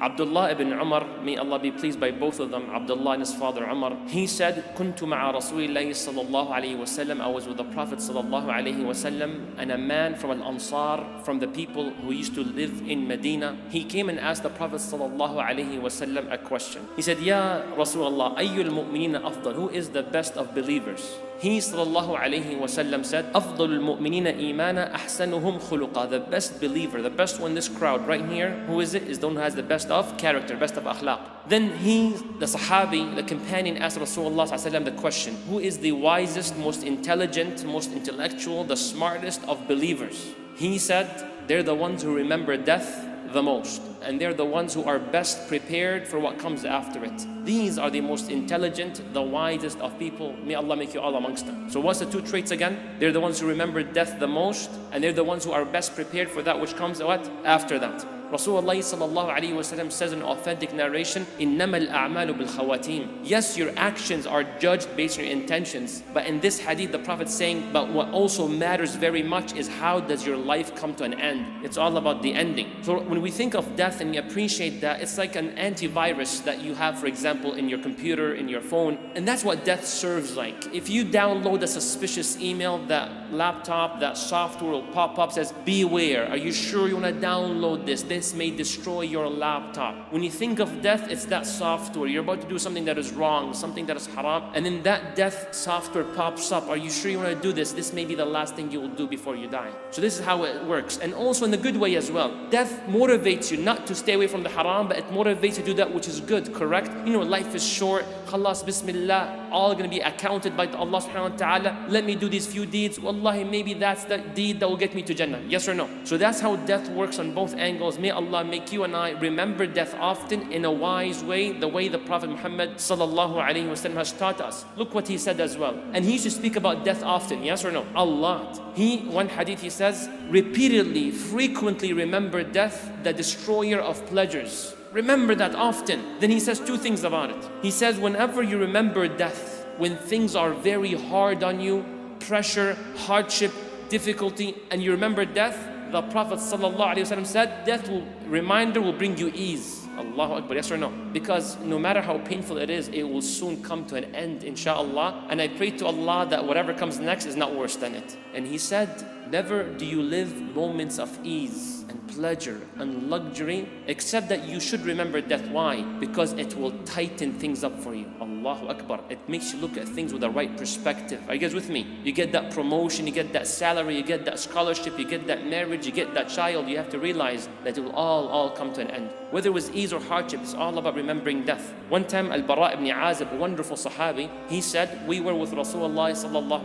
Abdullah ibn Umar, may Allah be pleased by both of them, Abdullah and his father Umar, he said, كنت مع رسول الله صلى الله عليه وسلم, I was with the Prophet صلى الله عليه وسلم, and a man from Al-Ansar, from the people who used to live in Medina, he came and asked the Prophet صلى الله عليه وسلم a question. He said, Ya Rasulullah, أي المؤمنين أفضل? Who is the best of believers? He sallallahu alayhi wasallam said, أفضل المؤمنين إيمانا أحسنهم خلقا. The best believer, the best one in this crowd right here, who is it? Is the one who has the best of character, best of akhlaq. Then he, the Sahabi, the companion, asked Rasulullah sallallahu alayhi wasallam the question, who is the wisest, most intelligent, most intellectual, the smartest of believers? He said, they're the ones who remember death the most, and they're the ones who are best prepared for what comes after it. These are the most intelligent, the wisest of people. May Allah make you all amongst them. So what's the two traits again? They're the ones who remember death the most, and they're the ones who are best prepared for that which comes what? After that. Rasulullah sallallahu alayhi wasallam says in authentic narration, إِنَّمَا الْأَعْمَالُ بِالْخَوَاتِيمِ. Yes, your actions are judged based on your intentions. But in this hadith, the Prophet's saying, but what also matters very much is how does your life come to an end? It's all about the ending. So when we think of death and we appreciate that, it's like an antivirus that you have, for example, in your computer, in your phone. And that's what death serves like. If you download a suspicious email, that laptop, that software will pop up, says, beware, are you sure you want to download this? This may destroy your laptop. When you think of death, it's that software. You're about to do something that is wrong, something that is haram, and then that death software pops up. Are you sure you want to do this? This may be the last thing you will do before you die. So this is how it works. And also in the good way as well. Death motivates you not to stay away from the haram, but it motivates you to do that which is good, correct? You know, life is short. Khalas, bismillah, all going to be accounted by Allah subhanahu wa ta'ala. Let me do these few deeds. Wallahi, maybe that's the deed that will get me to Jannah. Yes or no? So that's how death works on both angles. May Allah make you and I remember death often in a wise way, the way the Prophet Muhammad sallallahu alayhi wasallam has taught us. Look what he said as well. And he used to speak about death often. Yes or no? A lot. One hadith he says, repeatedly, frequently remember death, the destroyer of pleasures. Remember that often. Then he says two things about it. He says, whenever you remember death, when things are very hard on you, pressure, hardship, difficulty, and you remember death, the Prophet ﷺ said, reminder will bring you ease. Allahu Akbar, yes or no? Because no matter how painful it is, it will soon come to an end, inshallah. And I pray to Allah that whatever comes next is not worse than it. And he said, never do you live moments of ease and pleasure and luxury, except that you should remember death. Why? Because it will tighten things up for you. Allahu Akbar. It makes you look at things with the right perspective. Are you guys with me? You get that promotion, you get that salary, you get that scholarship, you get that marriage, you get that child. You have to realize that it will all come to an end. Whether it was ease or hardship, it's all about remembering death. One time, Al-Bara ibn Azib, a wonderful Sahabi, he said, we were with Rasulullah sallallahu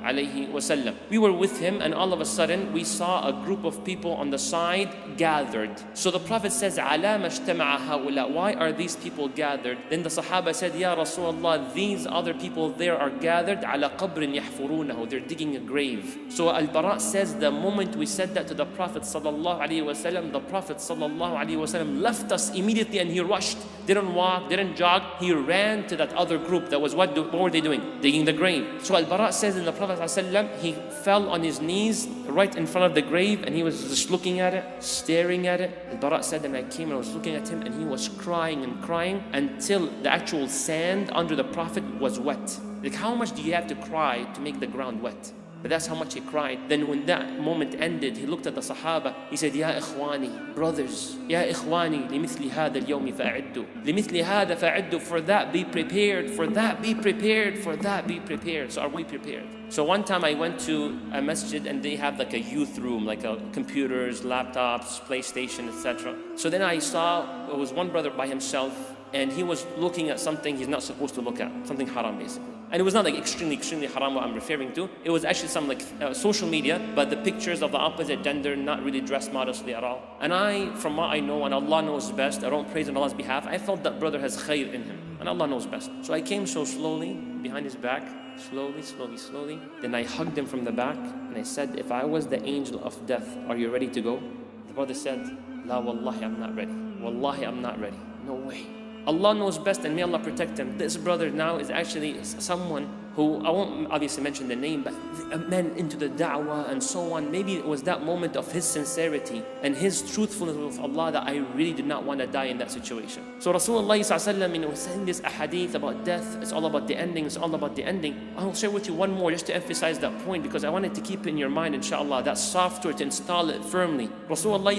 alayhi wasallam. We were with him, and all of a sudden, we saw a group of people on the side gathered. So the Prophet says, عَلَى مَا اجْتَمَعَ هَؤُلَاء. Why are these people gathered? Then the Sahaba said, Ya Rasulullah, these other people there are gathered عَلَى قَبْرٍ يَحْفُرُونَهُ. They're digging a grave. So Al-Bara says, the moment we said that to the Prophet sallallahu alayhi wasallam, the Prophet sallallahu alayhi wasallam left us immediately and he rushed. Didn't walk, didn't jog. He ran to that other group that was, what were they doing? Digging the grave. So Al-Bara says, in the Prophet sallallahu alayhi wasallam, he fell on his knees right in front of the grave and he was just looking at it, staring at it. Al-Bara said, and I came and I was looking at him and he was crying and crying until the actual sand under the Prophet was wet. Like, how much do you have to cry to make the ground wet? But that's how much he cried. Then when that moment ended, he looked at the Sahaba. He said, Ya ikhwani, brothers, Ya ikhwani, لِمِثْلِ هَذَا الْيَوْمِ فَأَعِدُّوا. لِمِثْلِ هَذَا فَأَعِدُّوا. For that be prepared, for that be prepared, for that be prepared. So are we prepared? So one time I went to a masjid and they have like a youth room, like computers, laptops, PlayStation, etc. So then I saw, it was one brother by himself and he was looking at something he's not supposed to look at, something haram basically. And it was not like extremely haram what I'm referring to. It was actually some like social media, but the pictures of the opposite gender, not really dressed modestly at all. And I, from what I know, and Allah knows best, I don't praise on Allah's behalf, I felt that brother has khair in him. And Allah knows best. So I came so slowly, behind his back, slowly. Then I hugged him from the back, and I said, if I was the angel of death, are you ready to go? The brother said, La wallahi, I'm not ready. Wallahi, I'm not ready. No way. Allah knows best and may Allah protect him. This brother now is actually someone who, I won't obviously mention the name, but a man into the da'wah and so on. Maybe it was that moment of his sincerity and his truthfulness with Allah that I really did not want to die in that situation. So Rasulullah was saying this ahadith about death. It's all about the ending. It's all about the ending. I'll share with you one more just to emphasize that point, because I wanted to keep it in your mind, inshallah, that software to install it firmly. Rasulullah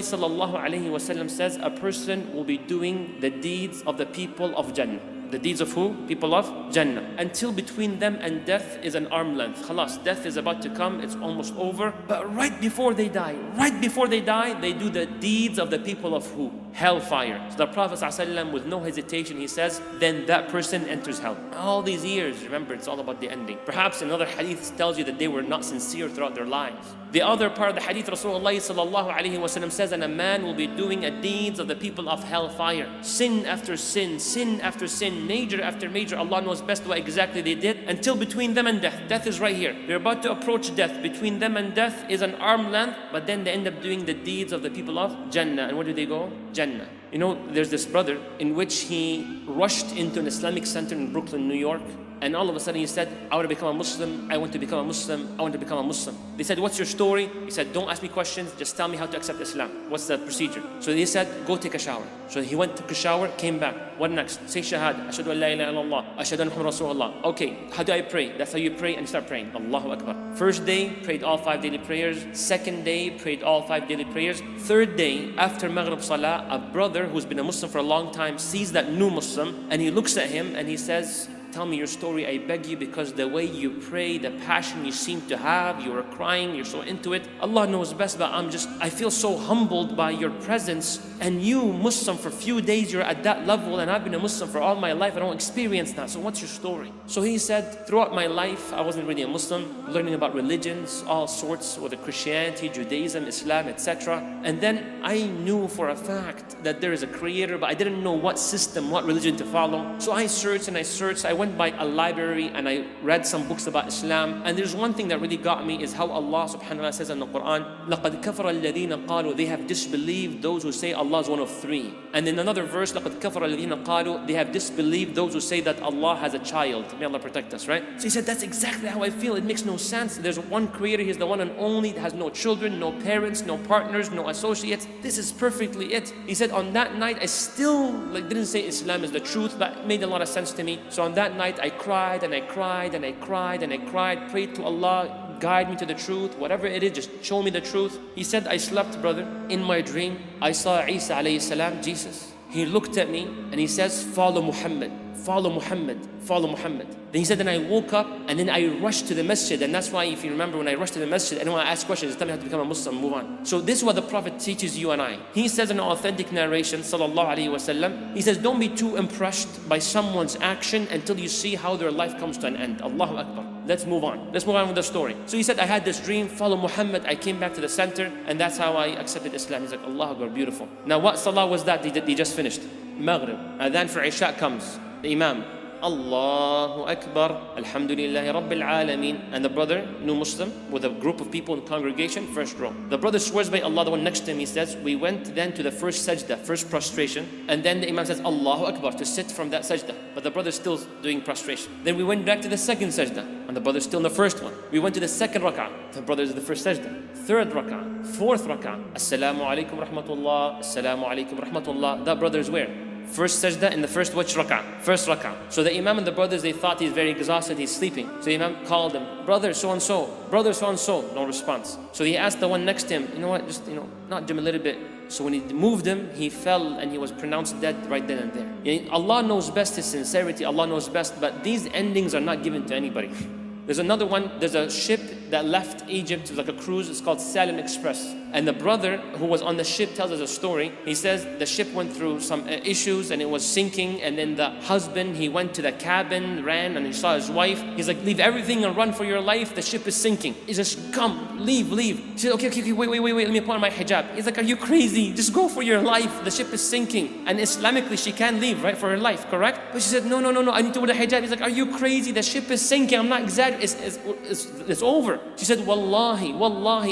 says a person will be doing the deeds of the people of Jannah. The deeds of who? People of Jannah. Until between them and death is an arm length. Khalas, death is about to come, it's almost over. But right before they die, they do the deeds of the people of who? Hellfire. So the Prophet ﷺ, with no hesitation, he says, then that person enters hell. All these years, remember, it's all about the ending. Perhaps another hadith tells you that they were not sincere throughout their lives. The other part of the hadith, Rasulullah ﷺ says, and a man will be doing the deeds of the people of hellfire. Sin after sin, sin after sin, major after major. Allah knows best what exactly they did, until between them and death. Death is right here. They're about to approach death. Between them and death is an arm length, but then they end up doing the deeds of the people of Jannah. And where do they go? Jannah. You know, there's this brother in which he rushed into an Islamic center in Brooklyn, New York. And all of a sudden he said, I want to become a Muslim, I want to become a Muslim, I want to become a Muslim. They said, what's your story? He said, don't ask me questions, just tell me how to accept Islam. What's the procedure? So they said, go take a shower. So he went, took a shower, came back. What next? Say Shahada, Ashhadu an la ilaha illallah, Ashhadu anna Muhammad Rasulullah. Okay, how do I pray? That's how you pray, and you start praying. Allahu Akbar. First day, prayed all 5 daily prayers. Second day, prayed all 5 daily prayers. Third day, after Maghrib Salah, a brother who's been a Muslim for a long time sees that new Muslim, and he looks at him and he says, tell me your story, I beg you, because the way you pray, the passion you seem to have, you are crying, you're so into it. Allah knows best, but I feel so humbled by your presence. And you, Muslim, for a few days, you're at that level, and I've been a Muslim for all my life, I don't experience that. So what's your story? So he said, throughout my life, I wasn't really a Muslim, learning about religions, all sorts, whether Christianity, Judaism, Islam, etc. And then I knew for a fact that there is a creator, but I didn't know what system, what religion to follow. So I searched and I searched. I went by a library and I read some books about Islam. And there's one thing that really got me is how Allah subhanahu wa ta'ala says in the Quran, لَقَدْ كَفَرَ الَّذِينَ قَالُوا, they have disbelieved those who say Allah is one of three. And in another verse, لَقَدْ كَفَرَ الَّذِينَ قَالُوا, they have disbelieved those who say that Allah has a child. May Allah protect us, right? So he said, that's exactly how I feel. It makes no sense. There's one creator, he's the one and only, that has no children, no parents, no partners, no associates. This is perfectly it. He said, on that night, I still didn't say Islam is the truth, but it made a lot of sense to me. So on that night, I cried and I cried and I cried and I cried, prayed to Allah, guide me to the truth, whatever it is, just show me the truth. He said, I slept, brother. In my dream, I saw Isa alayhi salam, Jesus. He looked at me and he says, follow Muhammad, follow Muhammad, follow Muhammad. Then he said, then I woke up and then I rushed to the masjid. And that's why, if you remember, when I rushed to the masjid, anyone ask questions, tell me how to become a Muslim, move on. So this is what the Prophet teaches you and I. He says in an authentic narration, sallallahu alayhi wasallam, he says, don't be too impressed by someone's action until you see how their life comes to an end. Allahu Akbar. Let's move on. Let's move on with the story. So he said, I had this dream, follow Muhammad. I came back to the center, and that's how I accepted Islam. He's like, Allahu Akbar, beautiful. Now what salah was that? They just finished. Maghrib. Adhan for Isha comes. The Imam, Allahu Akbar, Alhamdulillahi Rabbil Alameen. And the brother, new Muslim, with a group of people in the congregation, first row. The brother swears by Allah, the one next to him, he says, we went then to the first sajda, first prostration. And then the Imam says, Allahu Akbar, to sit from that sajda. But the brother's still doing prostration. Then we went back to the second sajda, and the brother's still in the first one. We went to the second rak'ah. The brother's in the first sajda. Third rak'ah, fourth rak'ah. Assalamu alaikum rahmatullah, Assalamu alaikum rahmatullah. That brother's where? First sajda in the first which rak'ah? First rak'ah. So the Imam and the brothers, they thought he's very exhausted, he's sleeping. So the Imam called him, brother so-and-so, brother so-and-so. No response. So he asked the one next to him, you know what, just, nudge him a little bit. So when he moved him, he fell and he was pronounced dead right then and there. Allah knows best his sincerity, Allah knows best, but these endings are not given to anybody. There's another one, there's a ship that left Egypt, it was like a cruise, it's called Salim Express. And the brother who was on the ship tells us a story. He says the ship went through some issues and it was sinking, and then the husband, he went to the cabin, ran, and he saw his wife. He's like, leave everything and run for your life, the ship is sinking. He says, come, leave. She said, okay, wait, let me put on my hijab. He's like, are you crazy? Just go for your life, the ship is sinking. And Islamically, she can't leave, right, for her life, correct? But she said, no, I need to wear the hijab. He's like, are you crazy? The ship is sinking, I'm not exaggerating, it's over. She said, Wallahi,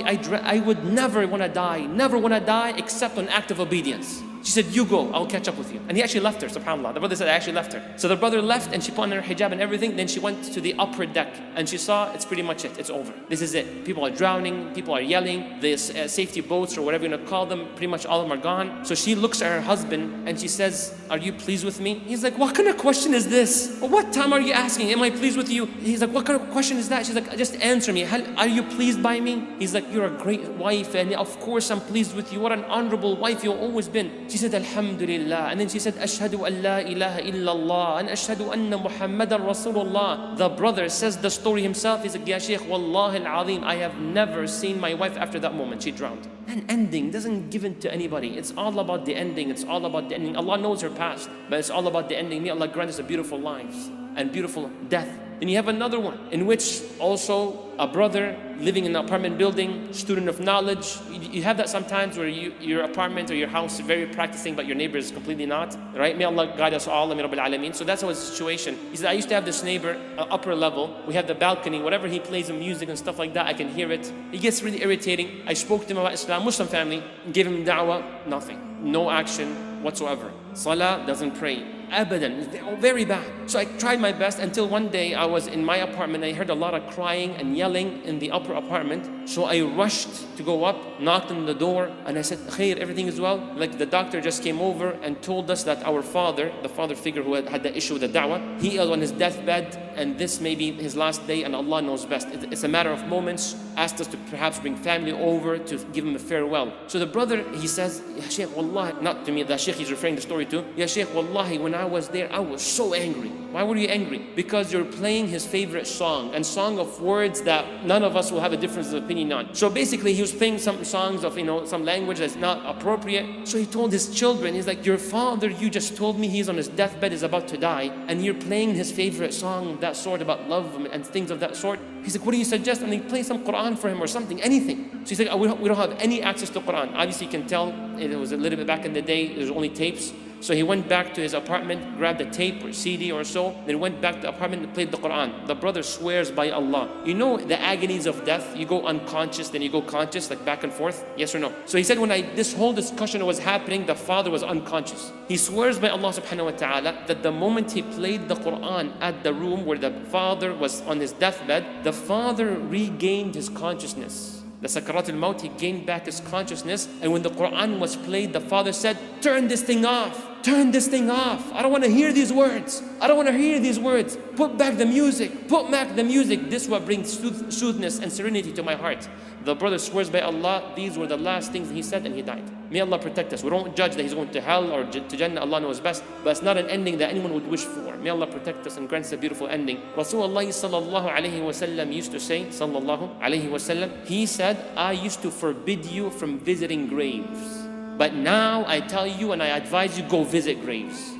I would never want to die except on act of obedience. She said, you go, I'll catch up with you. And he actually left her, subhanAllah. The brother said, I actually left her. So the brother left and she put on her hijab and everything. Then she went to the upper deck and she saw it's pretty much it. It's over. This is it. People are drowning. People are yelling. The safety boats or whatever you want to call them, pretty much all of them are gone. So she looks at her husband and she says, are you pleased with me? He's like, what kind of question is this? What time are you asking? Am I pleased with you? He's like, what kind of question is that? She's like, just answer me. Are you pleased by me? He's like, you're a great wife and of course I'm pleased with you. What an honorable wife you've always been. She said, Alhamdulillah. And then she said, Ashhadu an la ilaha illallah and Ashhadu anna Muhammadan Rasulullah. The brother says the story himself. He's like, Ya Shaykh, Wallahi al-Azim, I have never seen my wife after that moment. She drowned. An ending doesn't give it to anybody. It's all about the ending. It's all about the ending. Allah knows her past, but it's all about the ending. May Allah grant us a beautiful lives and beautiful death. Then you have another one in which also a brother living in an apartment building, student of knowledge. You have that sometimes where your apartment or your house is very practicing, but your neighbor is completely not, right? May Allah guide us all, Ameen Rabbil Alameen. So that's how his situation. He said, I used to have this neighbor, upper level. We have the balcony. Whatever he plays in music and stuff like that, I can hear it. It gets really irritating. I spoke to him about Islam, Muslim family, gave him da'wah, nothing. No action whatsoever. Salah, doesn't pray. Abadan, very bad. So I tried my best until one day I was in my apartment. I heard a lot of crying and yelling in the upper apartment. So I rushed to go up, knocked on the door, and I said, Khair, everything is well? Like the doctor just came over and told us that our father, the father figure who had the issue with the da'wah, he is on his deathbed and this may be his last day and Allah knows best. It's a matter of moments. Asked us to perhaps bring family over to give him a farewell. So the brother, he says, Ya Shaykh, Wallahi, not to me, the Shaykh he's referring the story to, Ya Shaykh, Wallahi, when I was there, I was so angry. Why were you angry? Because you're playing his favorite song, and song of words that none of us will have a difference of opinion on. So basically he was playing some songs of, some language that's not appropriate. So he told his children, he's like, your father, you just told me he's on his deathbed, is about to die, and you're playing his favorite song, that sort about love and things of that sort. He's like, what do you suggest? And they play some Quran for him or something, anything. So he's like, we don't have any access to Quran. Obviously you can tell it was a little bit back in the day, there was only tapes. So he went back to his apartment, grabbed a tape or CD or so, then went back to the apartment and played the Quran. The brother swears by Allah. You know the agonies of death? You go unconscious, then you go conscious, like back and forth, yes or no? So he said when this whole discussion was happening, the father was unconscious. He swears by Allah subhanahu wa ta'ala that the moment he played the Quran at the room where the father was on his deathbed, the father regained his consciousness. The Sakarat al-Maut, he gained back his consciousness. And when the Quran was played, the father said, turn this thing off. Turn this thing off. I don't want to hear these words. I don't want to hear these words. Put back the music. Put back the music. This is what brings soothness and serenity to my heart. The brother swears by Allah, these were the last things he said and he died. May Allah protect us. We don't judge that he's going to hell or to Jannah. Allah knows best. But it's not an ending that anyone would wish for. May Allah protect us and grant us a beautiful ending. Rasulullah sallallahu alayhi wa sallam used to say, sallallahu alayhi wa sallam, he said, I used to forbid you from visiting graves. But now I tell you and I advise you, go visit graves.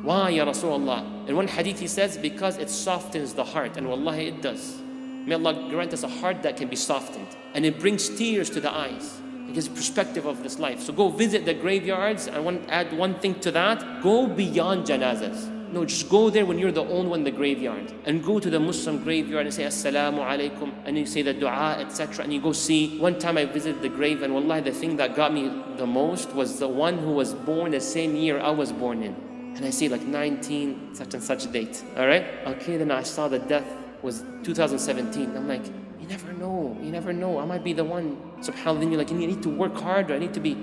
Why, Ya Rasulullah? In one hadith he says, because it softens the heart. And wallahi it does. May Allah grant us a heart that can be softened. And it brings tears to the eyes. It gives perspective of this life. So go visit the graveyards. I want to add one thing to that. Go beyond janazas. No, just go there when you're the only one in the graveyard. And go to the Muslim graveyard and say, Assalamu Alaikum. And you say the dua, etc. And you go see. One time I visited the grave and wallahi, the thing that got me the most was the one who was born the same year I was born in. And I see like 19, such and such date. Alright? Okay, then I saw the death was 2017. I'm like, you never know. You never know. I might be the one. SubhanAllah, then you're like, you need to work harder. I need to be,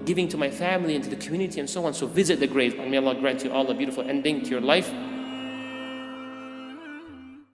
giving to my family and to the community and so on. So visit the grave. And may Allah grant you all a beautiful ending to your life.